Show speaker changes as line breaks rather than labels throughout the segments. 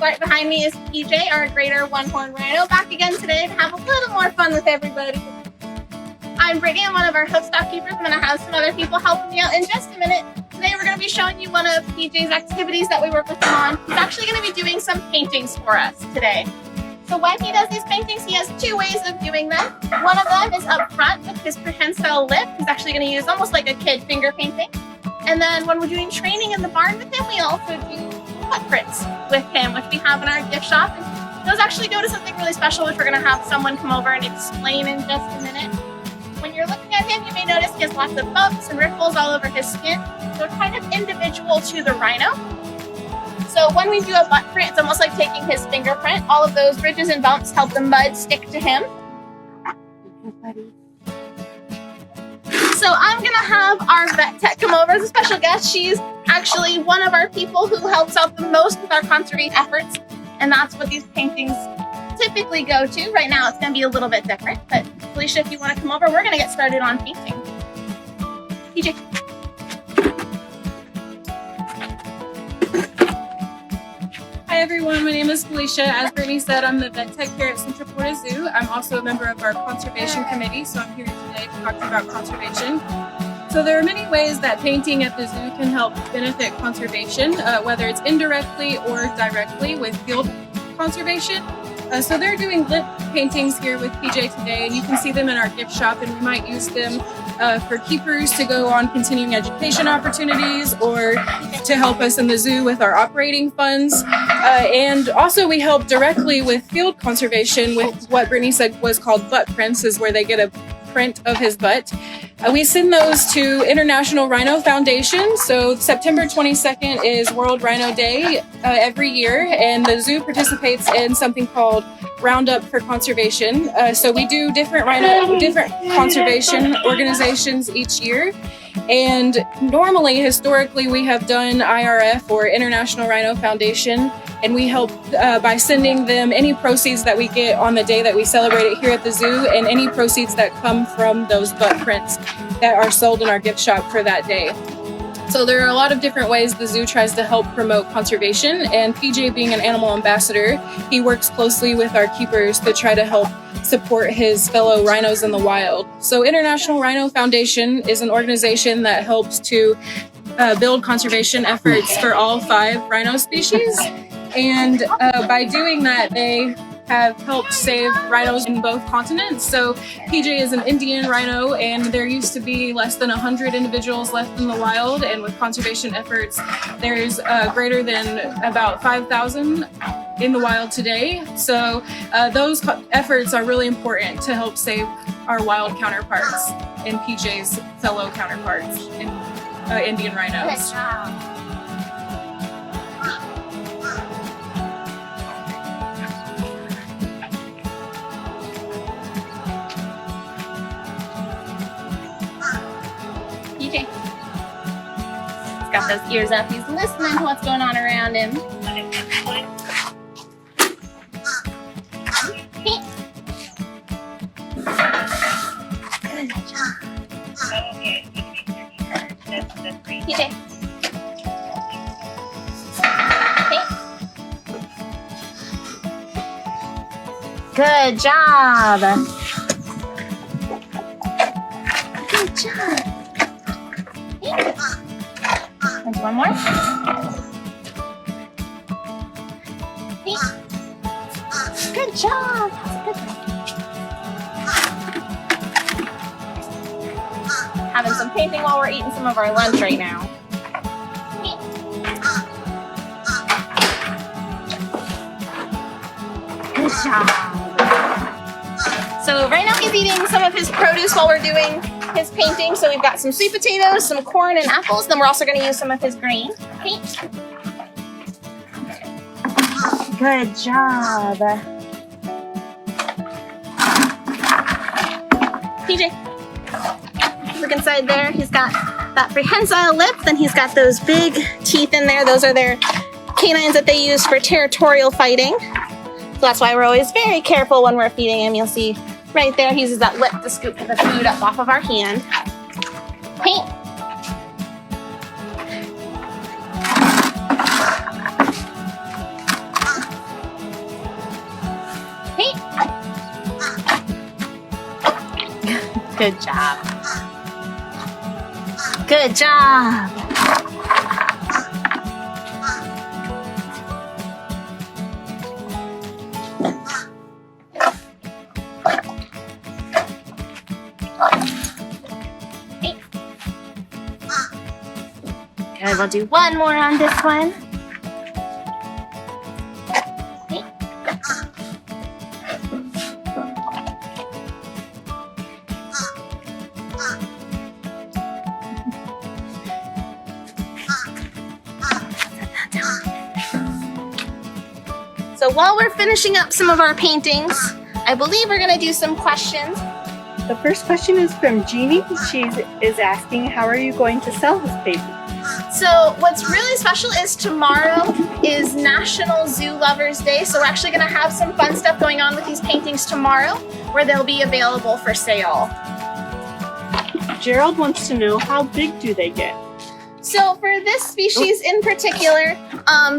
right behind me is PJ, our greater one-horned rhino, back again today to have a little more fun with everybody. I'm Brittany, I'm one of our host stock keepers. I'm going to have some other people helping me out in just a minute. Today we're going to be showing you one of PJ's activities that we work with him on. He's actually going to be doing some paintings for us today. So when he does these paintings, he has two ways of doing them. One of them is up front with his prehensile lip. He's actually going to use almost like a kid finger painting. And then when we're doing training in the barn with him, we also do footprints with him, which we have in our gift shop. And those actually go to something really special, which we're going to have someone come over and explain in just a minute. When you're looking at him, you may notice he has lots of bumps and ripples all over his skin. So it's kind of individual to the rhino. So when we do a butt print, it's almost like taking his fingerprint. All of those ridges and bumps help the mud stick to him. So I'm going to have our vet tech come over as a special guest. She's actually one of our people who helps out the most with our conservation efforts. And that's what these paintings typically go to. Right now it's going to be a little bit different. But Felicia, if you want to come over, we're going to get started on painting. PJ.
Hi everyone, my name is Felicia. As Brittany said, I'm the vet tech here at Central Florida Zoo. I'm also a member of our conservation committee, so I'm here today to talk to you about conservation. So there are many ways that painting at the zoo can help benefit conservation, whether it's indirectly or directly with field conservation. So they're doing lip paintings here with PJ today, and you can see them in our gift shop, and we might use them for keepers to go on continuing education opportunities or to help us in the zoo with our operating funds. And also we help directly with field conservation with what Brittany said was called butt prints, is where they get a print of his butt. We send those to International Rhino Foundation. So September 22nd is World Rhino Day every year, and the zoo participates in something called Roundup for Conservation. So we do different conservation organizations each year. And normally, historically, we have done IRF or International Rhino Foundation, and we help by sending them any proceeds that we get on the day that we celebrate it here at the zoo, and any proceeds that come from those butt prints that are sold in our gift shop for that day. So there are a lot of different ways the zoo tries to help promote conservation, and PJ, being an animal ambassador, he works closely with our keepers to try to help support his fellow rhinos in the wild. So International Rhino Foundation is an organization that helps to build conservation efforts for all 5 rhino species. And by doing that, they have helped save rhinos in both continents. So PJ is an Indian rhino, and there used to be less than 100 individuals left in the wild, and with conservation efforts, there's greater than about 5,000 in the wild today. So those efforts are really important to help save our wild counterparts and PJ's fellow counterparts in Indian rhinos.
PJ. He's got those ears up. He's listening to what's going on around him. PJ. Good job. Good job. And one more. Good job. Good job. Having some painting while we're eating some of our lunch right now. Good job. So right now he's eating some of his produce while we're doing his painting. So we've got some sweet potatoes, some corn and apples. Then we're also going to use some of his grain. Good job. PJ, look inside there. He's got that prehensile lip. Then he's got those big teeth in there. Those are their canines that they use for territorial fighting. So that's why we're always very careful when we're feeding him. You'll see right there, he uses that lip to scoop the food up off of our hand. Paint. Good job. Good job. Good, we'll do one more on this one. So while we're finishing up some of our paintings, I believe we're gonna do some questions.
The first question is from Jeannie. She is asking, how are you going to sell this painting?
So what's really special is tomorrow is National Zoo Lovers Day. So we're actually gonna have some fun stuff going on with these paintings tomorrow where they'll be available for sale.
Gerald wants to know, how big do they get?
So for this species in particular,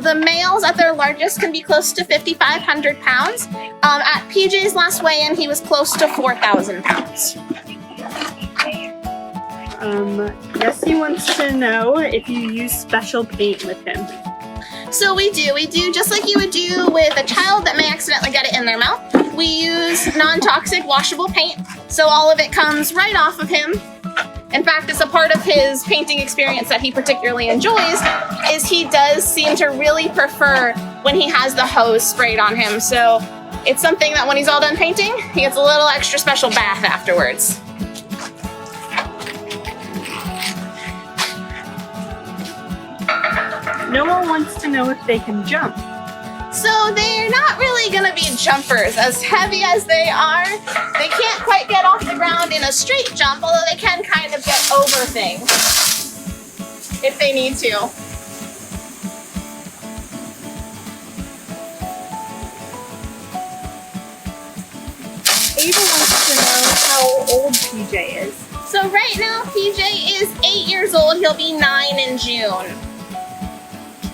the males at their largest can be close to 5,500 pounds. At PJ's last weigh-in, he was close to 4,000 pounds.
Jessie wants to know if you use special paint with him.
So we do just like you would do with a child that may accidentally get it in their mouth. We use non-toxic washable paint, so all of it comes right off of him. In fact, it's a part of his painting experience that he particularly enjoys, is he does seem to really prefer when he has the hose sprayed on him. So it's something that when he's all done painting, he gets a little extra special bath afterwards.
Noah wants to know if they can jump.
So they're not really gonna be jumpers. As heavy as they are, they can't quite get off the ground in a straight jump, although they can kind of get over things if they need to.
Ava wants to know how old PJ is.
So right now, PJ is 8 years old. He'll be 9 in June.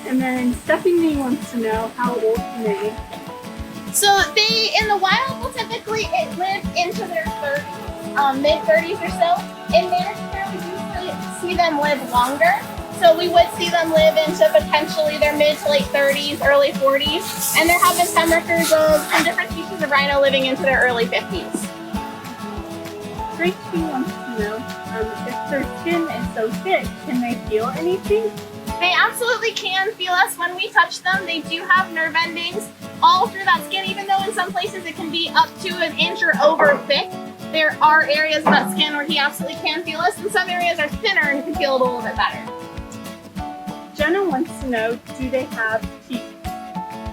And then Stephanie wants to know, how old can they be?
So they, in the wild, will typically live into their 30s, mid-30s or so. In management, we usually see them live longer. So we would see them live into potentially their mid to late 30s, early 40s. And there have been some records of some different species of rhino living into their early 50s.
Tracy wants to know, if their skin is so thick, can they feel anything?
They absolutely can feel us when we touch them. They do have nerve endings all through that skin, even though in some places it can be up to an inch or over thick. There are areas of that skin where he absolutely can feel us, and some areas are thinner and can feel it a little bit better.
Jenna wants to know, do they have teeth?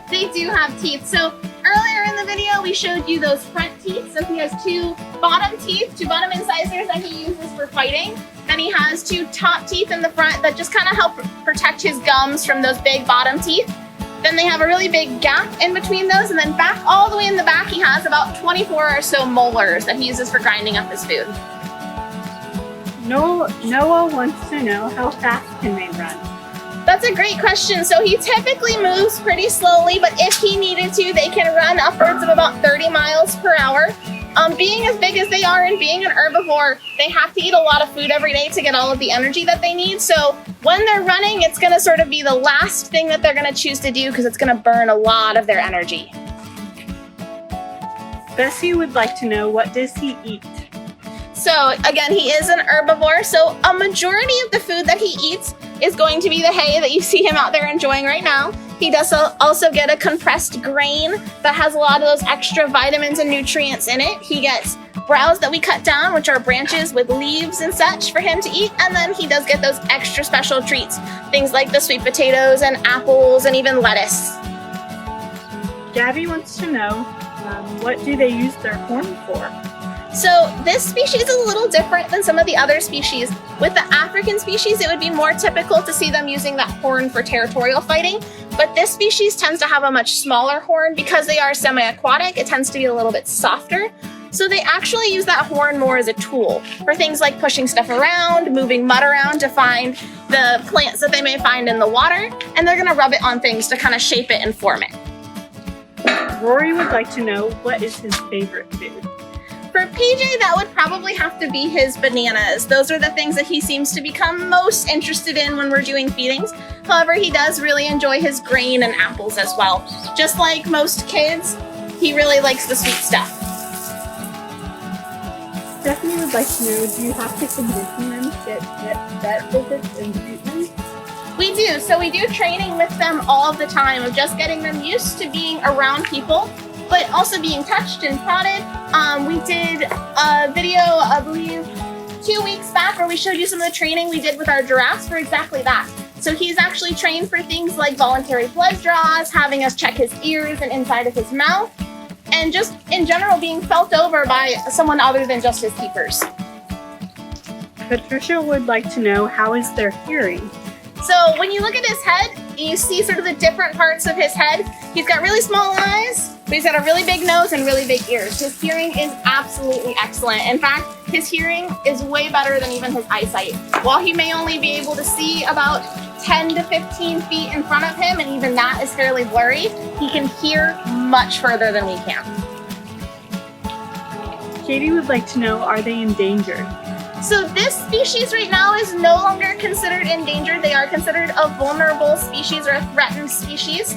They do have teeth. So earlier in the video, we showed you those front teeth. So he has two bottom teeth, two bottom incisors that he uses for fighting. Then he has two top teeth in the front that just kind of help protect his gums from those big bottom teeth. Then they have a really big gap in between those, and then back all the way in the back, he has about 24 or so molars that he uses for grinding up his food.
Noah wants to know, how fast can they run?
That's a great question. So he typically moves pretty slowly, but if he needed to, they can run upwards of about 30 miles per hour. Being as big as they are and being an herbivore, they have to eat a lot of food every day to get all of the energy that they need. So when they're running, it's gonna sort of be the last thing that they're gonna choose to do because it's gonna burn a lot of their energy.
Bessie would like to know, what does he eat?
So again, he is an herbivore, so a majority of the food that he eats is going to be the hay that you see him out there enjoying right now. He does also get a compressed grain that has a lot of those extra vitamins and nutrients in it. He gets browse that we cut down, which are branches with leaves and such for him to eat, and then he does get those extra special treats, things like the sweet potatoes and apples and even lettuce.
Gabby wants to know, what do they use their horn for?
So this species is a little different than some of the other species. With the African species, it would be more typical to see them using that horn for territorial fighting, but this species tends to have a much smaller horn because they are semi-aquatic. It tends to be a little bit softer. So they actually use that horn more as a tool for things like pushing stuff around, moving mud around to find the plants that they may find in the water, and they're gonna rub it on things to kind of shape it and form it.
Rory would like to know, what is his favorite food?
For PJ, that would probably have to be his bananas. Those are the things that he seems to become most interested in when we're doing feedings. However, he does really enjoy his grain and apples as well. Just like most kids, he really likes the sweet stuff.
Stephanie would like to know, do you have to condition them to get vet visits and treatments?
We do. So we do training with them all of the time of just getting them used to being around people, but also being touched and prodded. We did a video, I believe, 2 weeks back where we showed you some of the training we did with our giraffes for exactly that. So he's actually trained for things like voluntary blood draws, having us check his ears and inside of his mouth, and just in general being felt over by someone other than just his keepers.
Patricia would like to know, how is their hearing?
So when you look at his head, you see sort of the different parts of his head. He's got really small eyes, but he's got a really big nose and really big ears. His hearing is absolutely excellent. In fact, his hearing is way better than even his eyesight. While he may only be able to see about 10 to 15 feet in front of him, and even that is fairly blurry, he can hear much further than we can.
Katie would like to know, are they endangered?
So this species right now is no longer considered endangered. They are considered a vulnerable species or a threatened species.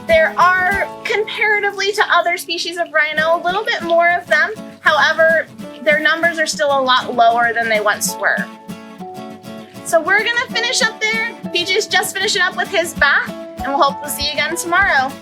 There are, comparatively to other species of rhino, a little bit more of them. However, their numbers are still a lot lower than they once were. So we're gonna finish up there. PJ's just finishing up with his bath, and we'll hope to see you again tomorrow.